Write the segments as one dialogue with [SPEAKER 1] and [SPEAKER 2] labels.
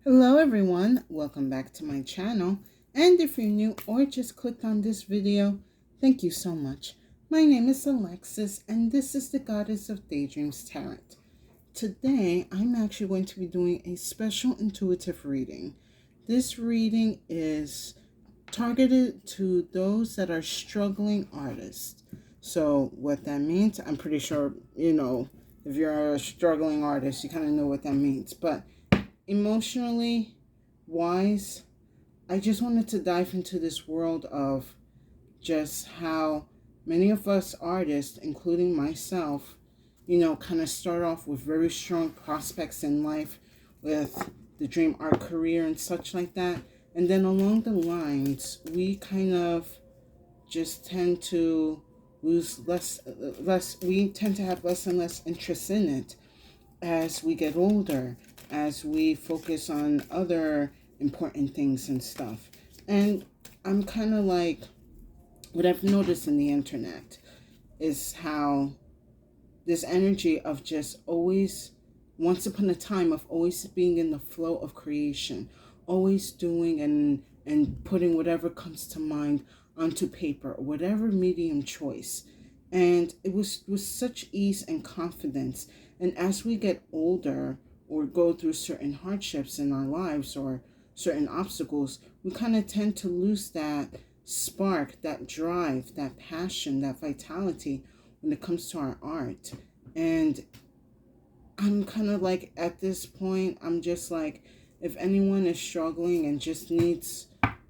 [SPEAKER 1] Hello everyone, welcome back to my channel, and if you're new or just clicked on this video, thank you so much. My name is Alexis and this is the Goddess of Daydreams Tarot. Today I'm actually going to be doing a special intuitive reading. This reading is targeted to those that are struggling artists. So what that means, I'm pretty sure, if you're a struggling artist, you kind of know what that means, but emotionally wise, I just wanted to dive into this world of just how many of us artists, including myself, kind of start off with very strong prospects in life with the dream art career and such like that. And then along the lines, we kind of just tend to lose we tend to have less and less interest in it as we get older, as we focus on other important things and stuff. And I'm kind of like, what I've noticed in the internet is how this energy of just always, once upon a time, of always being in the flow of creation, always doing and putting whatever comes to mind onto paper, whatever medium choice. And it was with such ease and confidence. And as we get older or go through certain hardships in our lives or certain obstacles, we kind of tend to lose that spark, that drive, that passion, that vitality when it comes to our art. And I'm kind of like, at this point, I'm just like, if anyone is struggling and just needs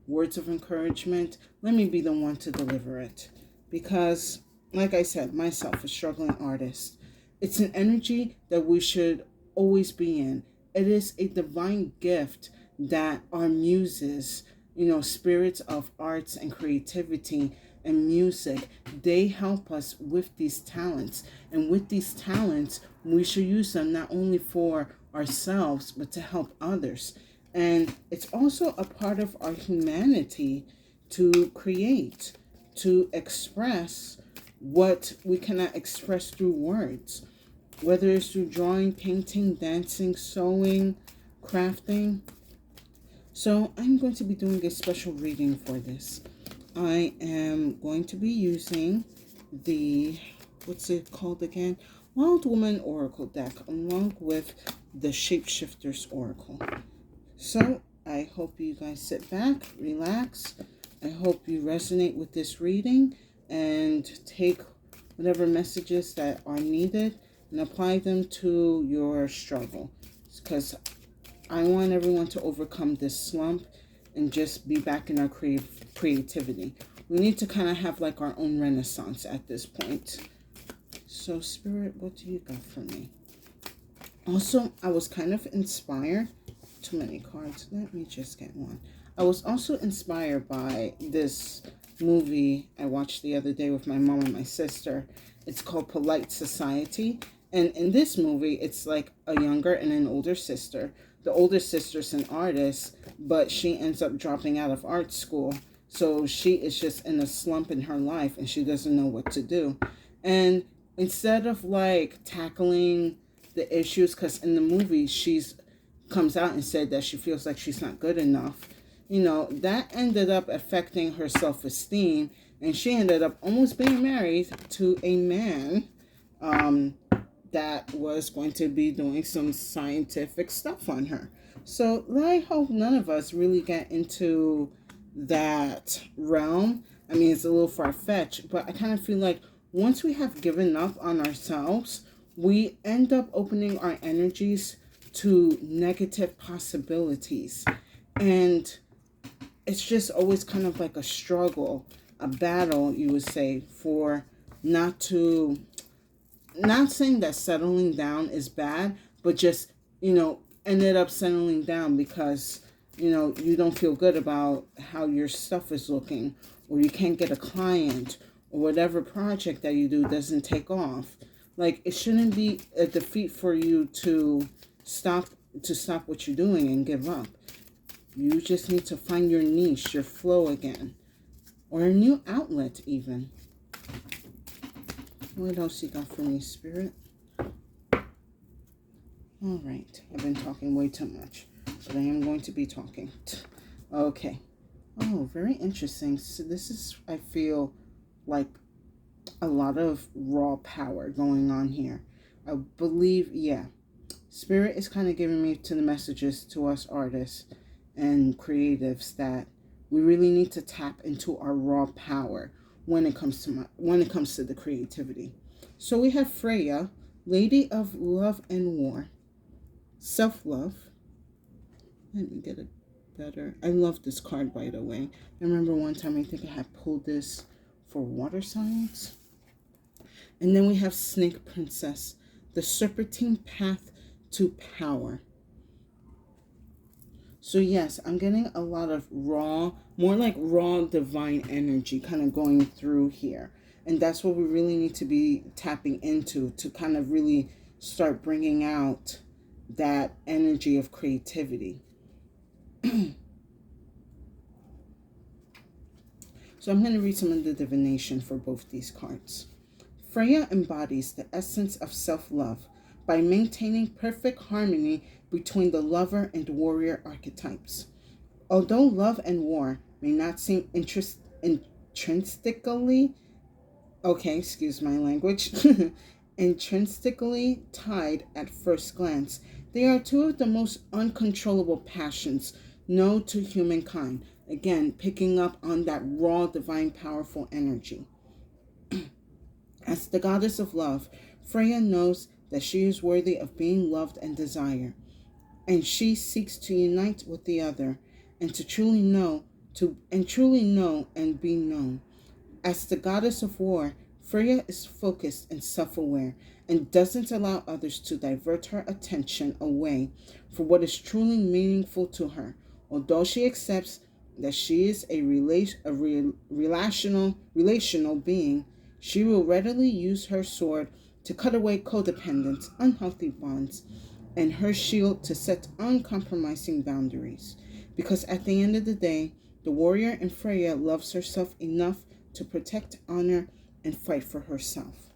[SPEAKER 1] words of encouragement, let me be the one to deliver it. Because, like I said, myself, a struggling artist, it's an energy that we should always be in. It is a divine gift that our muses, spirits of arts and creativity and music, they help us with these talents. And with these talents, we should use them not only for ourselves, but to help others. And it's also a part of our humanity to create, to express what we cannot express through words, whether it's through drawing, painting, dancing, sewing, crafting. So I'm going to be doing a special reading for this. I am going to be using the, what's it called again? Wild Woman Oracle deck, along with the Shapeshifters Oracle. So I hope you guys sit back, relax. I hope you resonate with this reading and take whatever messages that are needed and apply them to your struggle, because I want everyone to overcome this slump and just be back in our creativity. We need to kind of have like our own renaissance at this point. So Spirit, what do you got for me? Also, I was kind of inspired. Too many cards. Let me just get one. I was also inspired by this movie I watched the other day with my mom and my sister. It's called Polite Society. And in this movie, it's like a younger and an older sister. The older sister's an artist, but she ends up dropping out of art school. So she is just in a slump in her life and she doesn't know what to do. And instead of like tackling the issues, because in the movie she's comes out and said that she feels like she's not good enough, that ended up affecting her self-esteem, and she ended up almost being married to a man that was going to be doing some scientific stuff on her. So I hope none of us really get into that realm. I mean, it's a little far-fetched, but I kind of feel like once we have given up on ourselves, we end up opening our energies to negative possibilities. And it's just always kind of like a struggle, a battle, you would say, for not saying that settling down is bad, but just, ended up settling down because, you don't feel good about how your stuff is looking, or you can't get a client, or whatever project that you do doesn't take off. Like, it shouldn't be a defeat for you to stop what you're doing and give up. You just need to find your niche, your flow again, or a new outlet even. What else you got for me, Spirit? All right, I've been talking way too much. but I am going to be talking. Okay. Oh, very interesting. So this is, I feel like a lot of raw power going on here. I believe, yeah. Spirit is kind of giving me to the messages to us artists and creatives that we really need to tap into our raw power when it comes to the creativity. So we have Freya, Lady of Love and War, self-love. Let me get it better. I love this card, by the way. I remember one time I think I had pulled this for water signs. And then we have Snake Princess, the serpentine path to power. So yes, I'm getting a lot of raw, more like raw divine energy kind of going through here. And that's what we really need to be tapping into to kind of really start bringing out that energy of creativity. So I'm going to read some of the divination for both these cards. Freya embodies the essence of self-love by maintaining perfect harmony between the lover and warrior archetypes. Although love and war may not seem intrinsically, intrinsically tied at first glance, they are two of the most uncontrollable passions known to humankind. Again, picking up on that raw, divine, powerful energy. As the goddess of love, Freya knows that she is worthy of being loved and desired, and she seeks to unite with the other and to truly know and be known. As the goddess of war, Freya is focused and self-aware and doesn't allow others to divert her attention away from what is truly meaningful to her. Although she accepts that she is a relational being, she will readily use her sword to cut away codependence, unhealthy bonds, and her shield to set uncompromising boundaries. Because at the end of the day, the warrior in Freya loves herself enough to protect, honor, and fight for herself.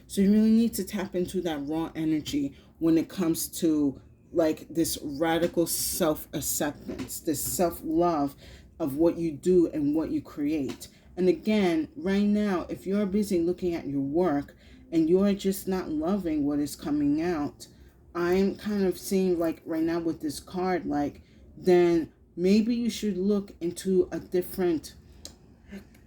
[SPEAKER 1] So you really need to tap into that raw energy when it comes to like this radical self-acceptance, this self-love of what you do and what you create. And again, right now, if you're busy looking at your work and you're just not loving what is coming out, I'm kind of seeing like right now with this card, like then maybe you should look into a different,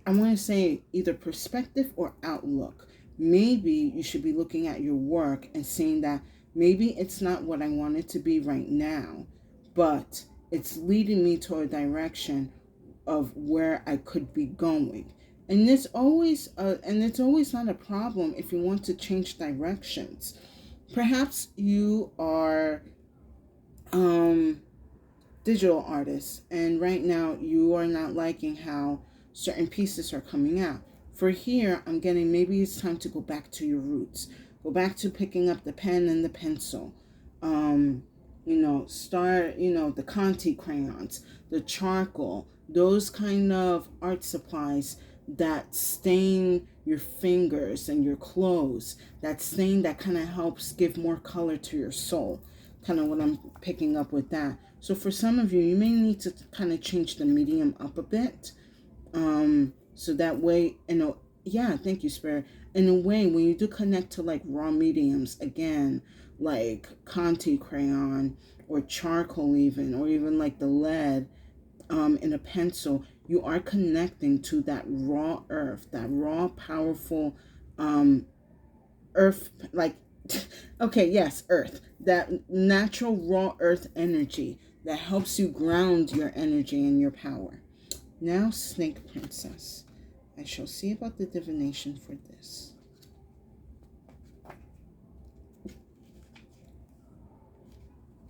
[SPEAKER 1] I want to say either perspective or outlook. Maybe you should be looking at your work and seeing that maybe it's not what I want it to be right now, but it's leading me to a direction of where I could be going. And it's always not a problem if you want to change directions. Perhaps you are digital artists and right now you are not liking how certain pieces are coming out. For here, I'm getting maybe it's time to go back to your roots. Go back to picking up the pen and the pencil. Start, the Conti crayons, the charcoal, those kind of art supplies that stain your fingers and your clothes. That stain that kind of helps give more color to your soul. Kind of what I'm picking up with that. So for some of you, you may need to kind of change the medium up a bit. So that way, thank you, Spirit. In a way, when you do connect to like raw mediums, again, like Conti crayon or charcoal even, or even like the lead in a pencil, you are connecting to that raw earth, that raw, powerful earth, like, okay, yes, earth, that natural raw earth energy that helps you ground your energy and your power. Now, Snake Princess. I shall see about the divination for this.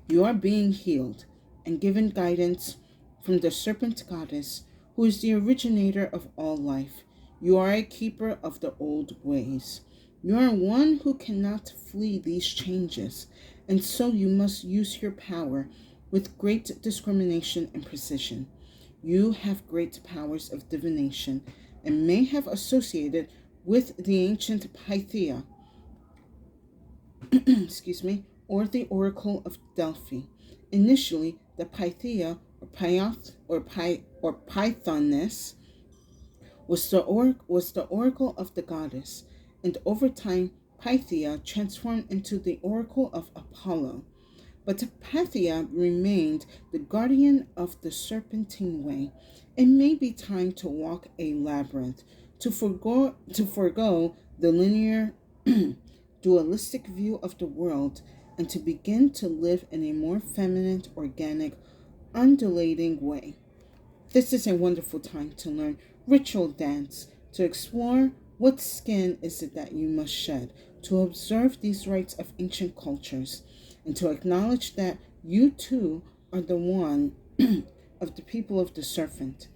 [SPEAKER 1] You are being healed and given guidance from the serpent goddess, who is the originator of all life. You are a keeper of the old ways. You are one who cannot flee these changes, and so you must use your power with great discrimination and precision. You have great powers of divination and may have associated with the ancient Pythia, or the Oracle of Delphi. Initially, the Pythia or Pythoness was the oracle of the goddess, and over time, Pythia transformed into the oracle of Apollo. But Pythia remained the guardian of the serpentine way. It may be time to walk a labyrinth, to forgo the linear, dualistic view of the world, and to begin to live in a more feminine, organic, undulating way. This is a wonderful time to learn ritual dance, to explore what skin is it that you must shed, to observe these rites of ancient cultures, and to acknowledge that you too are the one of the people of the serpent.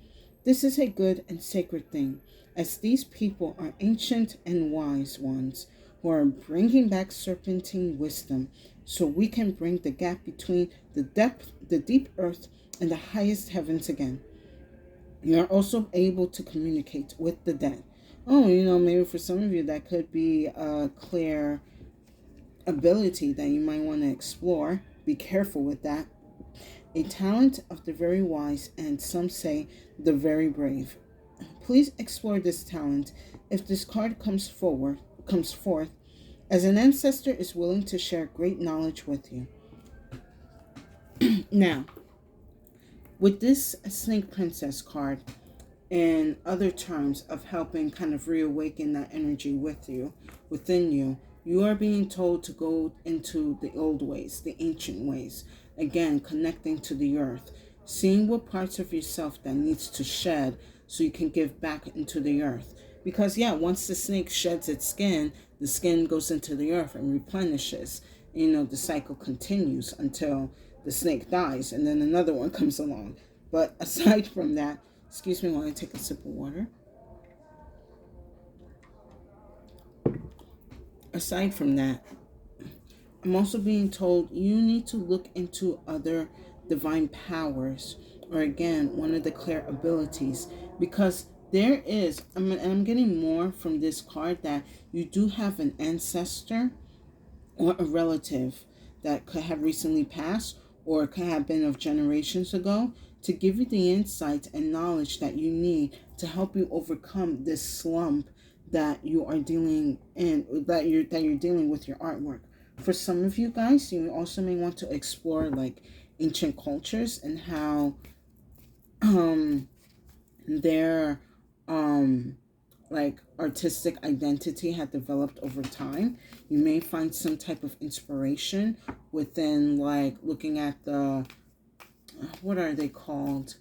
[SPEAKER 1] This is a good and sacred thing, as these people are ancient and wise ones who are bringing back serpentine wisdom, so we can bring the gap between the deep earth, and the highest heavens again. You are also able to communicate with the dead. Oh, maybe for some of you that could be a clear ability that you might want to explore. Be careful with that. A talent of the very wise, and some say the very brave. Please explore this talent if this card comes forth, as an ancestor is willing to share great knowledge with you. Now, with this Snake Princess card and other terms of helping kind of reawaken that energy within you, you are being told to go into the old ways, the ancient ways. Again, connecting to the earth, seeing what parts of yourself that needs to shed so you can give back into the earth. Because once the snake sheds its skin, the skin goes into the earth and replenishes. The cycle continues until the snake dies, and then another one comes along. But aside from that, excuse me while I take a sip of water. Aside from that, I'm also being told you need to look into other divine powers, or again, one of the clear abilities, because there is, I'm getting more from this card that you do have an ancestor or a relative that could have recently passed or could have been of generations ago, to give you the insight and knowledge that you need to help you overcome this slump that you are dealing with your artwork. For some of you guys, you also may want to explore like ancient cultures and how their like artistic identity had developed over time. You may find some type of inspiration within, like, looking at the what are they called,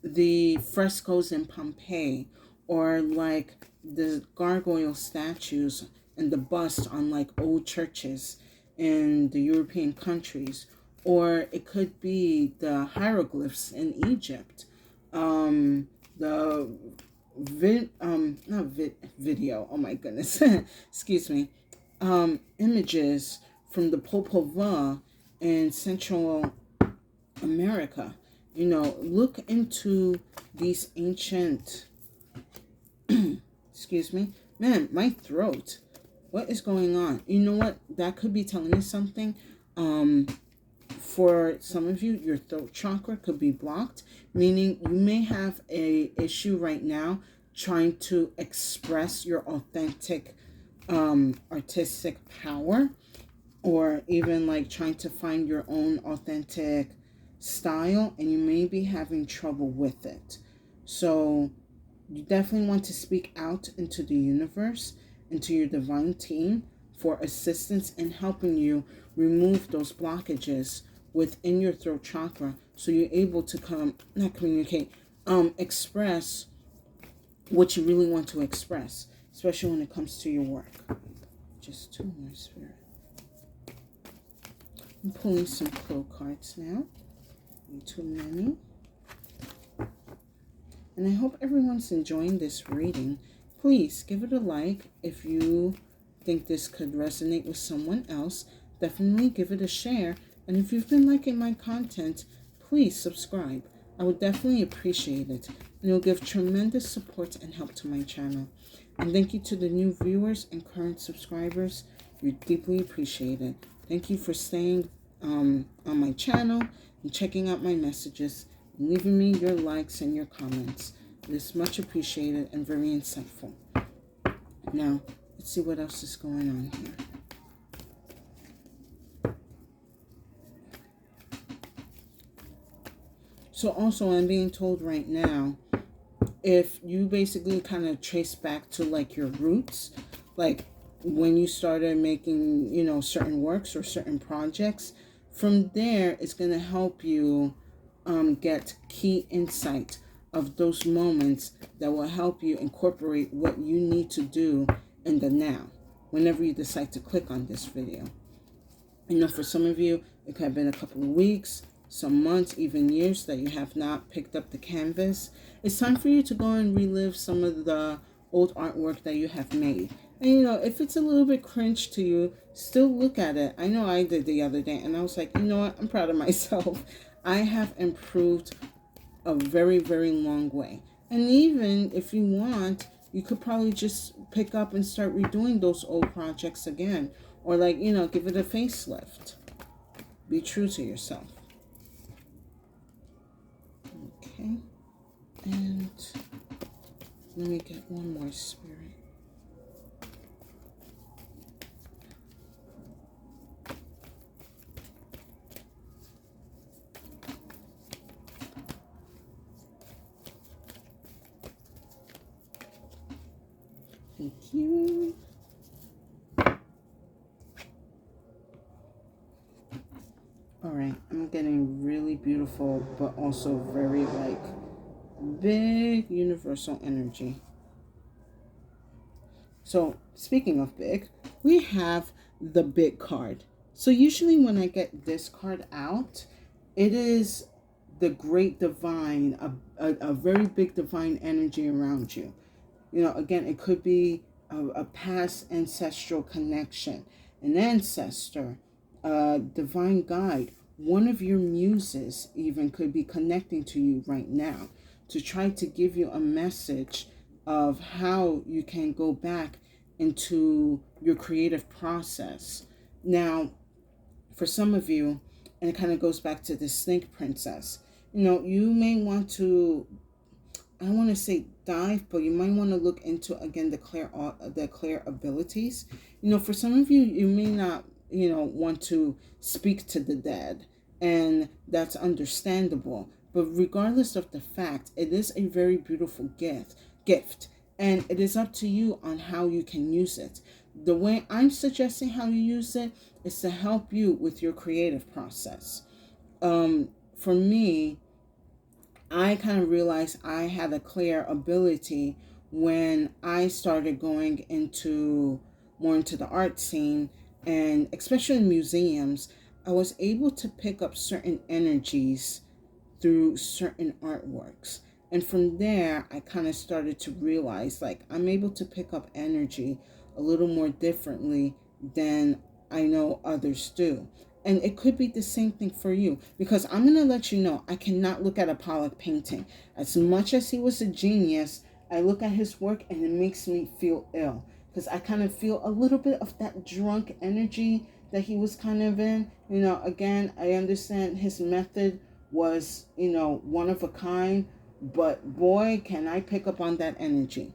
[SPEAKER 1] the frescoes in Pompeii, or like the gargoyle statues and the bust on like old churches in the European countries, or it could be the hieroglyphs in Egypt, the video, oh my goodness, excuse me, images from the Popol Vuh in Central America. Look into these ancient excuse me, man, my throat, what is going on? You know what, that could be telling me something. For some of you, your throat chakra could be blocked, meaning you may have a issue right now trying to express your authentic artistic power, or even like trying to find your own authentic style, and you may be having trouble with it. So you definitely want to speak out into the universe, into your divine team, for assistance in helping you remove those blockages within your throat chakra, so you're able to express what you really want to express, especially when it comes to your work. Just two more, Spirit. I'm pulling some crow cards now. Too many. And I hope everyone's enjoying this reading. Please give it a like if you think this could resonate with someone else. Definitely give it a share. And if you've been liking my content, please subscribe. I would definitely appreciate it. And it'll give tremendous support and help to my channel. And thank you to the new viewers and current subscribers. You're deeply appreciated. Thank you for staying on my channel and checking out my messages and leaving me your likes and your comments. It is much appreciated and very insightful. Now, let's see what else is going on here. So also, I'm being told right now, if you basically kind of trace back to like your roots, like when you started making, certain works or certain projects, from there, it's going to help you get key insight of those moments that will help you incorporate what you need to do in the now, whenever you decide to click on this video. For some of you, it could have been a couple of weeks, some months, even years that you have not picked up the canvas. It's time for you to go and relive some of the old artwork that you have made. And if it's a little bit cringe to you, still look at it. I know I did the other day, and I was like, you know what? I'm proud of myself. I have improved a very, very long way. And even if you want, you could probably just pick up and start redoing those old projects again. Or give it a facelift. Be true to yourself. Okay. And let me get one more spirit. Thank you. All right, I'm getting really beautiful, but also very big universal energy. So speaking of big, we have the big card. So usually when I get this card out, it is the great divine, a very big divine energy around you. Again, it could be a past ancestral connection, an ancestor, a divine guide. One of your muses even could be connecting to you right now to try to give you a message of how you can go back into your creative process. Now, for some of you, and it kind of goes back to the snake princess, you may want to, I don't want to say dive, but you might want to look into, again, the clair abilities. For some of you, you may not, want to speak to the dead, and that's understandable. But regardless of the fact, it is a very beautiful gift, and it is up to you on how you can use it. The way I'm suggesting how you use it is to help you with your creative process. For me, I kind of realized I had a clear ability when I started going more into the art scene, and especially in museums. I was able to pick up certain energies through certain artworks. And from there, I kind of started to realize I'm able to pick up energy a little more differently than I know others do. And it could be the same thing for you, because I'm going to let you know, I cannot look at a Pollock painting. As much as he was a genius, I look at his work and it makes me feel ill, because I kind of feel a little bit of that drunk energy that he was kind of in. Again, I understand his method was, one of a kind, but boy, can I pick up on that energy.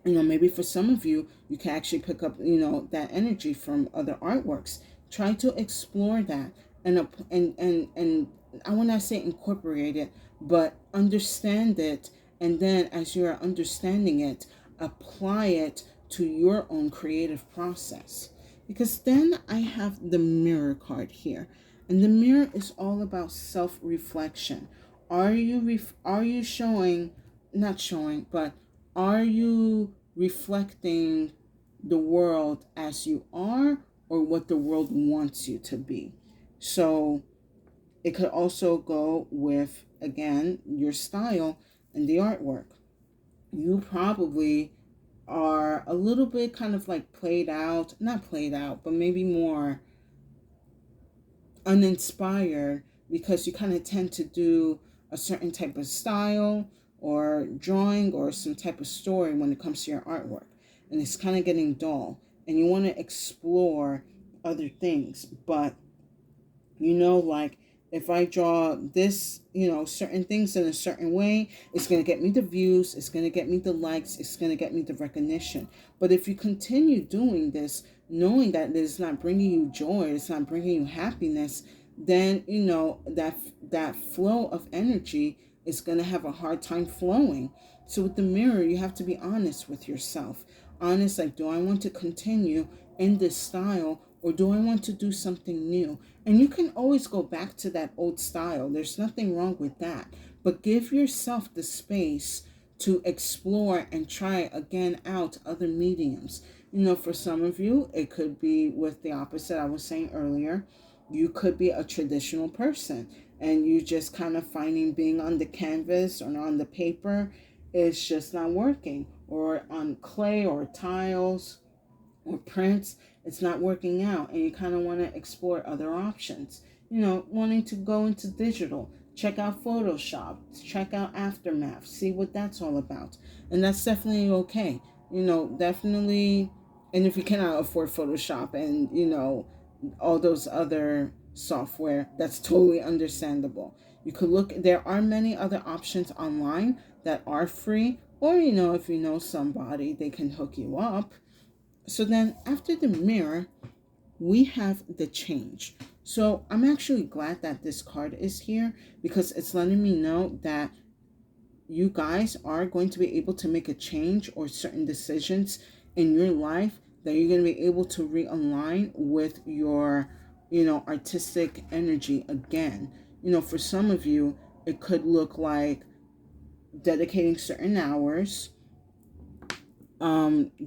[SPEAKER 1] Maybe for some of you, you can actually pick up, that energy from other artworks. Try to explore that and I want to say incorporate it, but understand it. And then as you're understanding it, apply it to your own creative process. Because then I have the mirror card here. And the mirror is all about self-reflection. Are you showing, not showing, but are you reflecting the world as you are, or what the world wants you to be? So it could also go with, again, your style and the artwork. You probably are a little bit kind of not played out, but maybe more uninspired, because you kind of tend to do a certain type of style or drawing or some type of story when it comes to your artwork, and it's kind of getting dull, and you want to explore other things. But, like if I draw this, certain things in a certain way, it's going to get me the views, it's going to get me the likes, it's going to get me the recognition. But if you continue doing this, knowing that it's not bringing you joy, it's not bringing you happiness, then, that flow of energy is going to have a hard time flowing. So with the mirror, you have to be honest with yourself. Honest, like, do I want to continue in this style, or do I want to do something new? And you can always go back to that old style. There's nothing wrong with that. But give yourself the space to explore and try again out other mediums. For some of you, it could be with the opposite I was saying earlier. You could be a traditional person and you just kind of finding being on the canvas or on the paper is just not working, or on clay or tiles or prints, it's not working out, and you kind of want to explore other options. Wanting to go into digital, check out Photoshop, check out Aftermath, see what that's all about. And that's definitely okay. Definitely. And if you cannot afford Photoshop and, all those other software, that's totally understandable. You could look, there are many other options online that are free, or, if you know somebody, they can hook you up. So then after the mirror, we have the change. So I'm actually glad that this card is here, because it's letting me know that you guys are going to be able to make a change or certain decisions in your life, that you're going to be able to realign with your, artistic energy again. For some of you, it could look like dedicating certain hours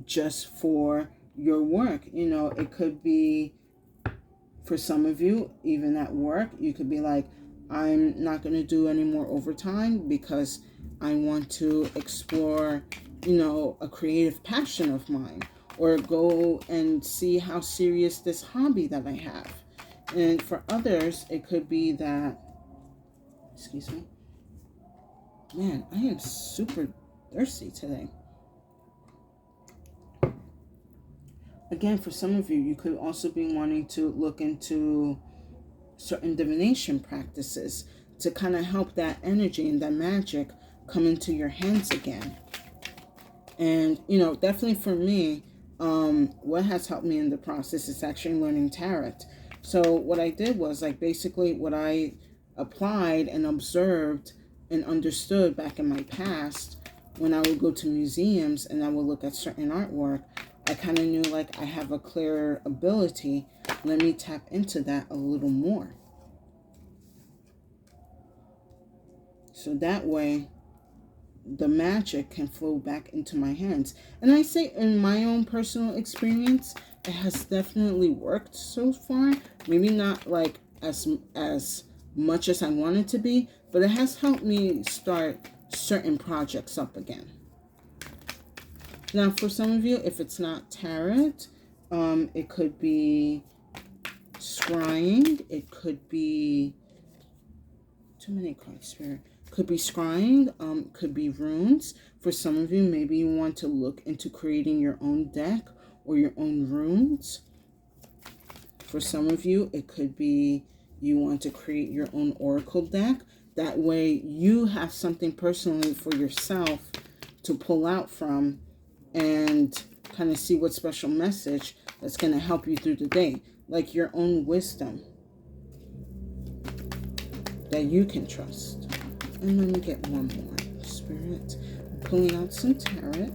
[SPEAKER 1] just for your work. It could be, for some of you, even at work, you could be like, I'm not going to do any more overtime because I want to explore, a creative passion of mine, or go and see how serious this hobby that I have. And for others, it could be that, excuse me, man, I am super thirsty today. Again, for some of you, you could also be wanting to look into certain divination practices to kind of help that energy and that magic come into your hands again. And, definitely for me, what has helped me in the process is actually learning tarot. So what I did was, like, basically what I applied and observed and understood back in my past, when I would go to museums and I would look at certain artwork, I kind of knew, like, I have a clear ability. Let me tap into that a little more. So that way, the magic can flow back into my hands. And I say, in my own personal experience, it has definitely worked so far. Maybe not like as much as I want it to be, but it has helped me start certain projects up again. Now, for some of you, if it's not tarot, it could be scrying. It could be, too many cards, Spirit. Could be scrying. Could be runes. For some of you, maybe you want to look into creating your own deck or your own runes. For some of you, it could be you want to create your own oracle deck. That way, you have something personally for yourself to pull out from and kind of see what special message that's going to help you through the day, like your own wisdom that you can trust. And let me get one more, Spirit. I'm pulling out some tarot.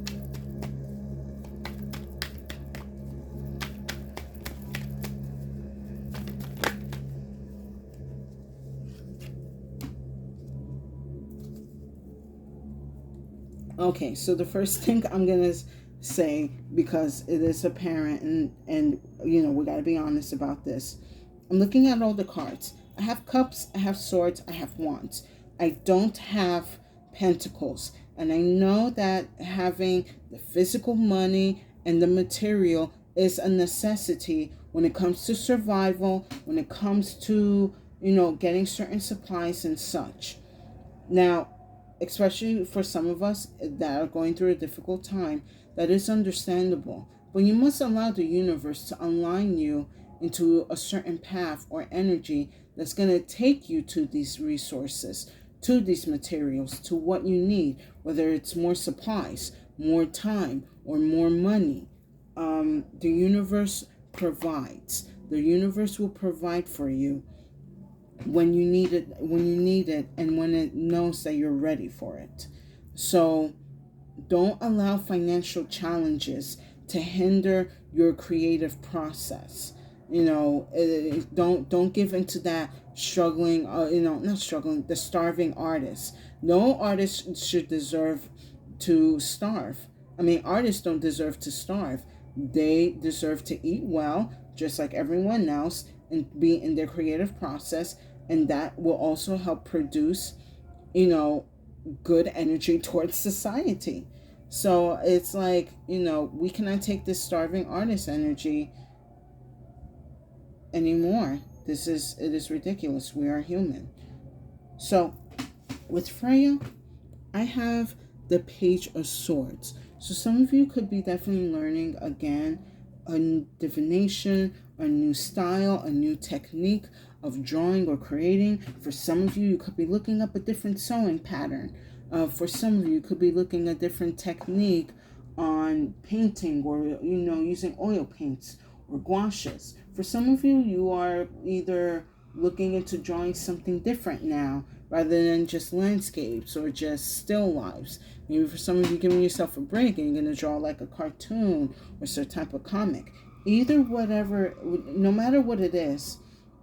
[SPEAKER 1] Okay, so the first thing I'm going to say, because it is apparent and we got to be honest about this. I'm looking at all the cards. I have cups, I have swords, I have wands. I don't have pentacles. And I know that having the physical money and the material is a necessity when it comes to survival, when it comes to, getting certain supplies and such. Now, especially for some of us that are going through a difficult time, that is understandable. But you must allow the universe to align you into a certain path or energy that's going to take you to these resources, to these materials, to what you need, whether it's more supplies, more time, or more money. The universe provides. The universe will provide for you when you need it, and when it knows that you're ready for it. So don't allow financial challenges to hinder your creative process. Don't give into that struggling, not struggling, the starving artist. No artist should deserve to starve. I mean, artists don't deserve to starve. They deserve to eat well, just like everyone else, and be in their creative process. And that will also help produce, good energy towards society. So it's like, we cannot take this starving artist energy anymore. It is ridiculous. We are human. So with Freya, I have the Page of Swords. So some of you could be definitely learning again a new divination, a new style, a new technique of drawing or creating. For some of you, you could be looking up a different sewing pattern. For some of you, could be looking at a different technique on painting, or using oil paints or gouaches. For some of you, you are either looking into drawing something different now, rather than just landscapes or just still lifes. Maybe for some of you, giving yourself a break and you're going to draw like a cartoon or some type of comic. Either whatever, no matter what it is,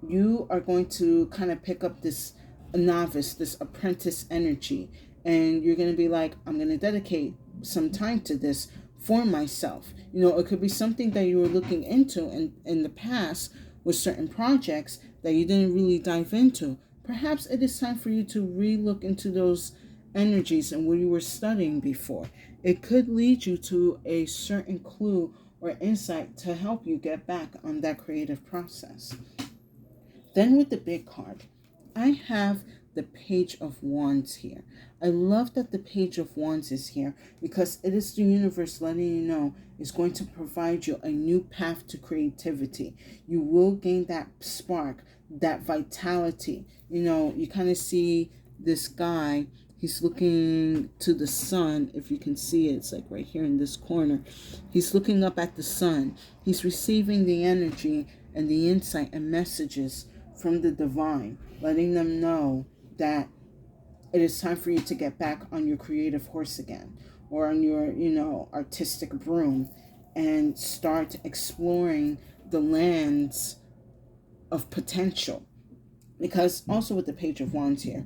[SPEAKER 1] you are going to kind of pick up this novice, this apprentice energy, and you're going to be like, I'm going to dedicate some time to this for myself. It could be something that you were looking into in the past with certain projects that you didn't really dive into. Perhaps it is time for you to re-look into those energies and what you were studying before. It could lead you to a certain clue or insight to help you get back on that creative process. Then with the big card, I have the Page of Wands here. I love that the Page of Wands is here because it is the universe letting you know it's going to provide you a new path to creativity. You will gain that spark, that vitality. You kind of see this guy, he's looking to the sun. If you can see it, it's like right here in this corner. He's looking up at the sun. He's receiving the energy and the insight and messages from the divine, letting them know that it is time for you to get back on your creative horse again, or on your, artistic broom, and start exploring the lands of potential. Because also with the Page of Wands here,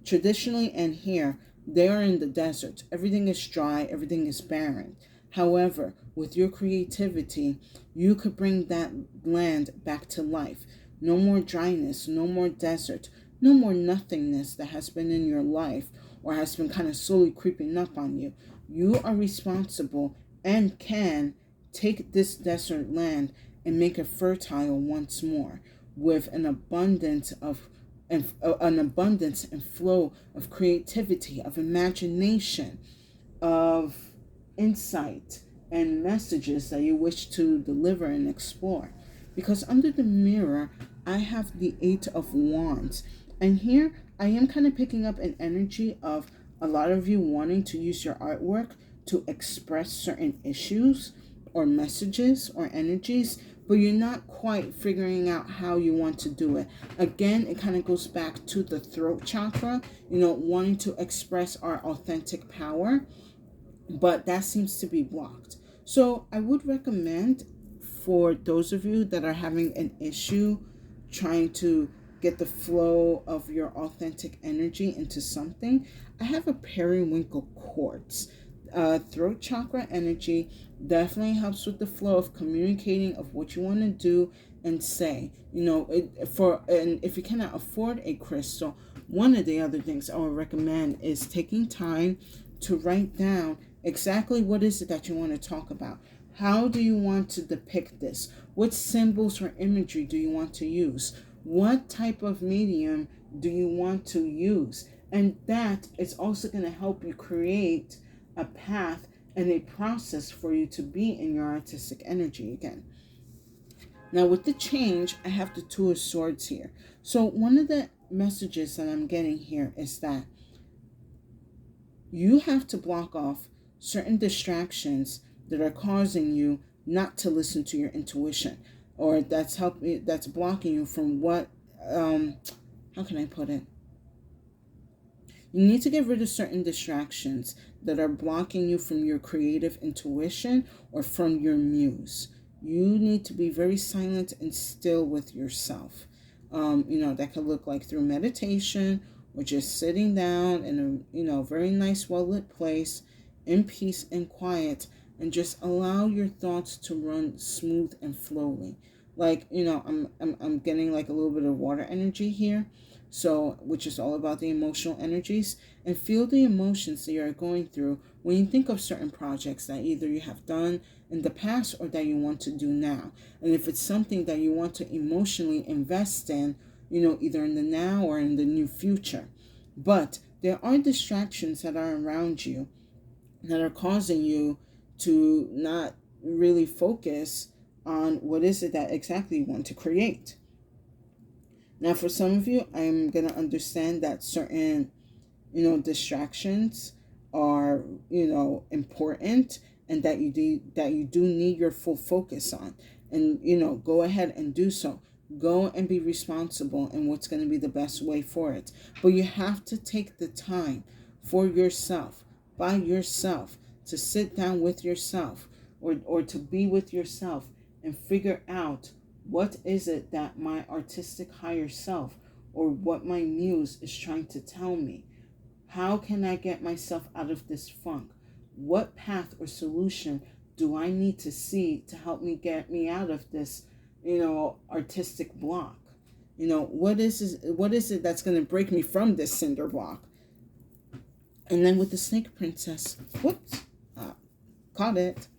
[SPEAKER 1] traditionally and here, they are in the desert. Everything is dry, everything is barren. However, with your creativity, you could bring that land back to life. No more dryness, no more desert, no more nothingness that has been in your life or has been kind of slowly creeping up on you. You are responsible and can take this desert land and make it fertile once more with an abundance and flow of creativity, of imagination, of insight and messages that you wish to deliver and explore. Because under the mirror, I have the Eight of Wands. And here, I am kind of picking up an energy of a lot of you wanting to use your artwork to express certain issues or messages or energies, but you're not quite figuring out how you want to do it. Again, it kind of goes back to the throat chakra, wanting to express our authentic power, but that seems to be blocked. So I would recommend, for those of you that are having an issue trying to get the flow of your authentic energy into something, I have a periwinkle quartz. Throat chakra energy definitely helps with the flow of communicating of what you want to do and say. And if you cannot afford a crystal, one of the other things I would recommend is taking time to write down exactly what is it that you want to talk about. How do you want to depict this? What symbols or imagery do you want to use? What type of medium do you want to use? And that is also going to help you create a path and a process for you to be in your artistic energy again. Now with the change, I have the Two of Swords here. So one of the messages that I'm getting here is that you have to block off certain distractions that are causing you not to listen to your intuition, or that's blocking you from what how can I put it? You need to get rid of certain distractions that are blocking you from your creative intuition or from your muse. You need to be very silent and still with yourself. That could look like through meditation or just sitting down in a very nice, well-lit place in peace and quiet, and just allow your thoughts to run smooth and flowly. Like, I'm getting like a little bit of water energy here. So, which is all about the emotional energies, and feel the emotions that you are going through when you think of certain projects that either you have done in the past or that you want to do now. And if it's something that you want to emotionally invest in, either in the now or in the new future. But there are distractions that are around you that are causing you to not really focus on what is it that exactly you want to create. Now, for some of you, I'm going to understand that certain, distractions are, important, and that you do need your full focus on. And, go ahead and do so. Go and be responsible in what's going to be the best way for it. But you have to take the time for yourself, by yourself, to sit down with yourself, or to be with yourself and figure out what is it that my artistic higher self or what my muse is trying to tell me. How can I get myself out of this funk? What path or solution do I need to see to help me get me out of this, artistic block? What is it that's going to break me from this cinder block? And then with the Snake Princess, whoops, caught it.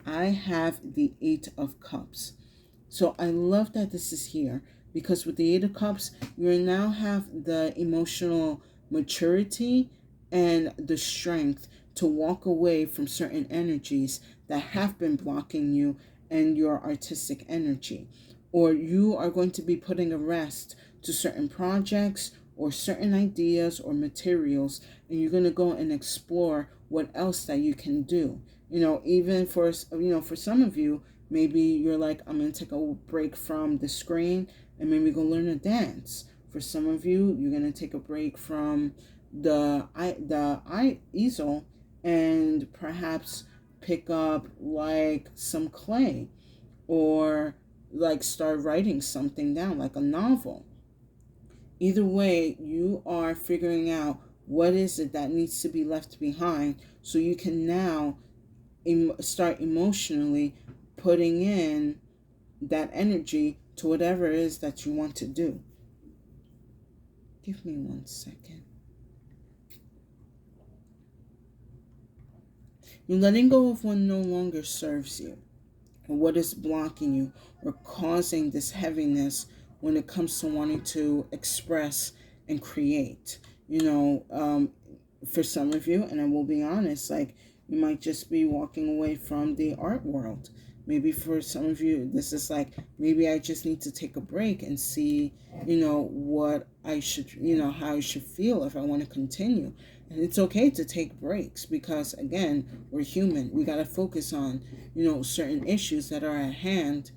[SPEAKER 1] I have the Eight of Cups. So I love that this is here, because with the Eight of Cups, you now have the emotional maturity and the strength to walk away from certain energies that have been blocking you and your artistic energy. Or you are going to be putting a rest to certain projects or certain ideas or materials, and you're going to go and explore what else that you can do. Even for some of you, maybe you're like, I'm going to take a break from the screen and maybe go learn a dance. For some of you, you're going to take a break from the easel and perhaps pick up like some clay, or like start writing something down, like a novel. Either way, you are figuring out what is it that needs to be left behind, so you can now start emotionally putting in that energy to whatever it is that you want to do. Give me 1 second. You're letting go of what no longer serves you, or what is blocking you or causing this heaviness when it comes to wanting to express and create. For some of you, and I will be honest, like, you might just be walking away from the art world. Maybe for some of you, this is like, maybe I just need to take a break and see, what I should, how I should feel if I want to continue. And it's okay to take breaks, because again, we're human. We got to focus on, certain issues that are at hand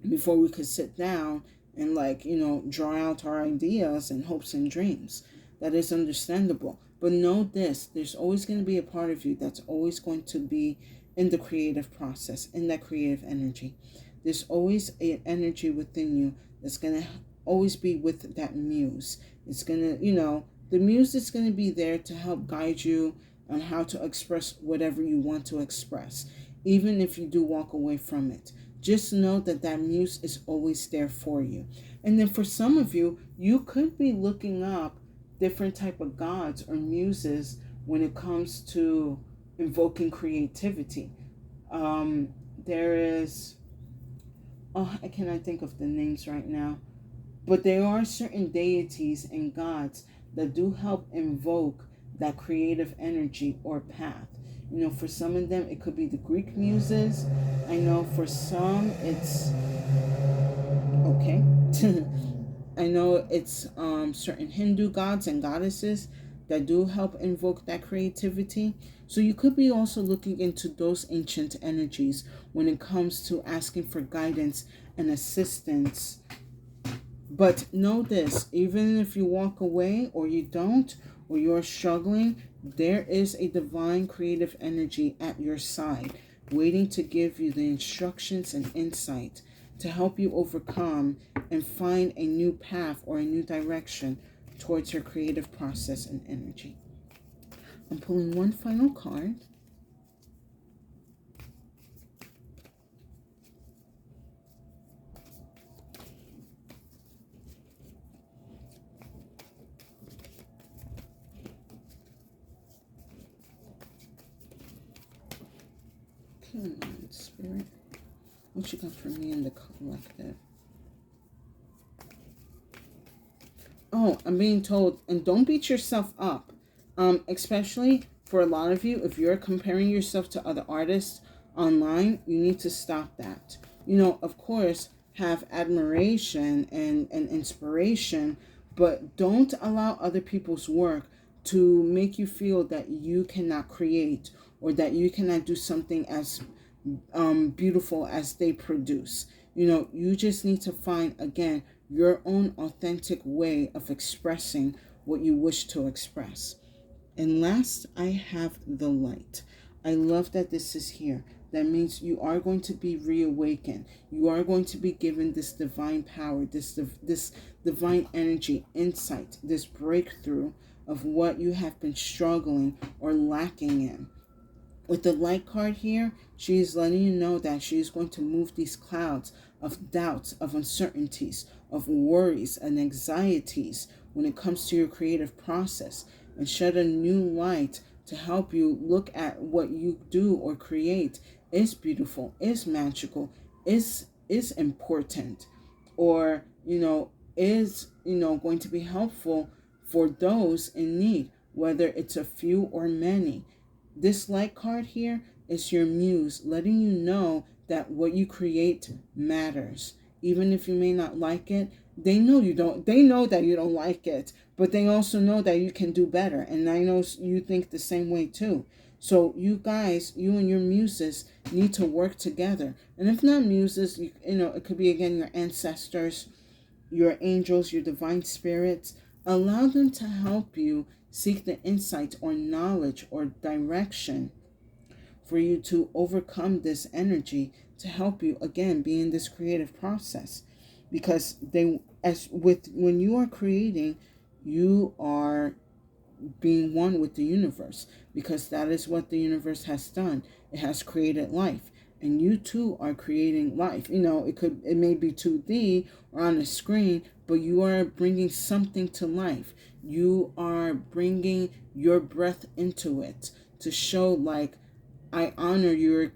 [SPEAKER 1] before we could sit down and draw out our ideas and hopes and dreams. That is understandable. But know this, there's always going to be a part of you that's always going to be in the creative process, in that creative energy. There's always an energy within you that's going to always be with that muse. It's going to, the muse is going to be there to help guide you on how to express whatever you want to express, even if you do walk away from it. Just know that that muse is always there for you. And then for some of you, you could be looking up different type of gods or muses when it comes to invoking creativity. There is, I cannot think of the names right now, but there are certain deities and gods that do help invoke that creative energy or path. You know, for some of them, it could be the Greek muses. I know for some, it's okay. I know it's certain Hindu gods and goddesses that do help invoke that creativity. So you could be also looking into those ancient energies when it comes to asking for guidance and assistance. But know this, even if you walk away or you don't, or you're struggling, there is a divine creative energy at your side, waiting to give you the instructions and insight to help you overcome and find a new path or a new direction towards your creative process and energy. I'm pulling one final card. Come on, Spirit. What you got for me in the collective? Oh, I'm being told, and don't beat yourself up. Especially for a lot of you, if you're comparing yourself to other artists online, you need to stop that. You know, of course, have admiration and inspiration, but don't allow other people's work to make you feel that you cannot create or that you cannot do something as beautiful as they produce. You know, you just need to find, again, your own authentic way of expressing what you wish to express. And last, I have the light. I love that this is here. That means you are going to be reawakened. You are going to be given this divine power, this divine energy, insight, this breakthrough of what you have been struggling or lacking in. With the light card here, she is letting you know that she is going to move these clouds of doubts, of uncertainties, of worries and anxieties when it comes to your creative process, and shed a new light to help you look at what you do or create is beautiful, is magical, is important, or is going to be helpful for those in need, whether it's a few or many. This light card here is your muse letting you know that what you create matters. Even if you may not like it, they know that you don't like it, but they also know that you can do better. And I know you think the same way too. So you guys, you and your muses need to work together. And if not muses, it could be, again, your ancestors, your angels, your divine spirits. Allow them to help you seek the insight or knowledge or direction for you to overcome this energy, to help you, again, be in this creative process. Because when you are creating, you are being one with the universe, because that is what the universe has done. It has created life, and you too are creating life. It may be 2D or on a screen, but you are bringing something to life. You are bringing your breath into it to show, like, I honor your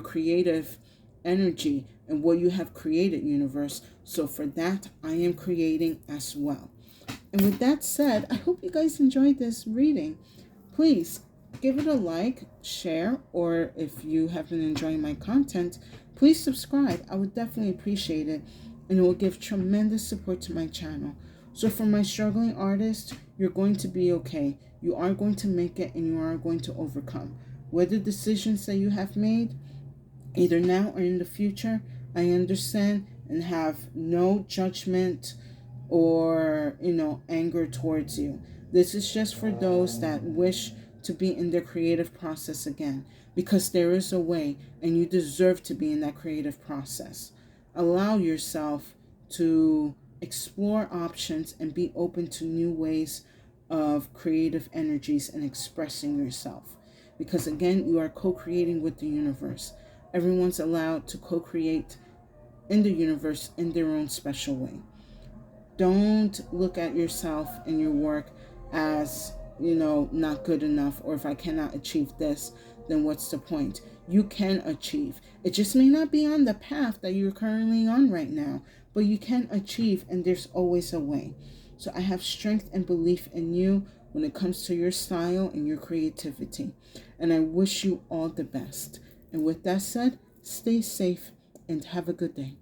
[SPEAKER 1] creative energy and what you have created, universe. So for that, I am creating as well. And with that said, I hope you guys enjoyed this reading. Please give it a like, share, or if you have been enjoying my content, please subscribe. I would definitely appreciate it, and it will give tremendous support to my channel. So for my struggling artists, you're going to be okay. You are going to make it, and you are going to overcome. Whether decisions that you have made, either now or in the future, I understand and have no judgment or anger towards you. This is just for those that wish to be in their creative process again, because there is a way, and you deserve to be in that creative process. Allow yourself to explore options and be open to new ways of creative energies and expressing yourself, because again, you are co-creating with the universe. Everyone's allowed to co-create in the universe in their own special way. Don't look at yourself and your work as, not good enough, or if I cannot achieve this, then what's the point? You can achieve. It just may not be on the path that you're currently on right now, but you can achieve, and there's always a way. So I have strength and belief in you. when it comes to your style and your creativity. And I wish you all the best. And with that said, stay safe and have a good day.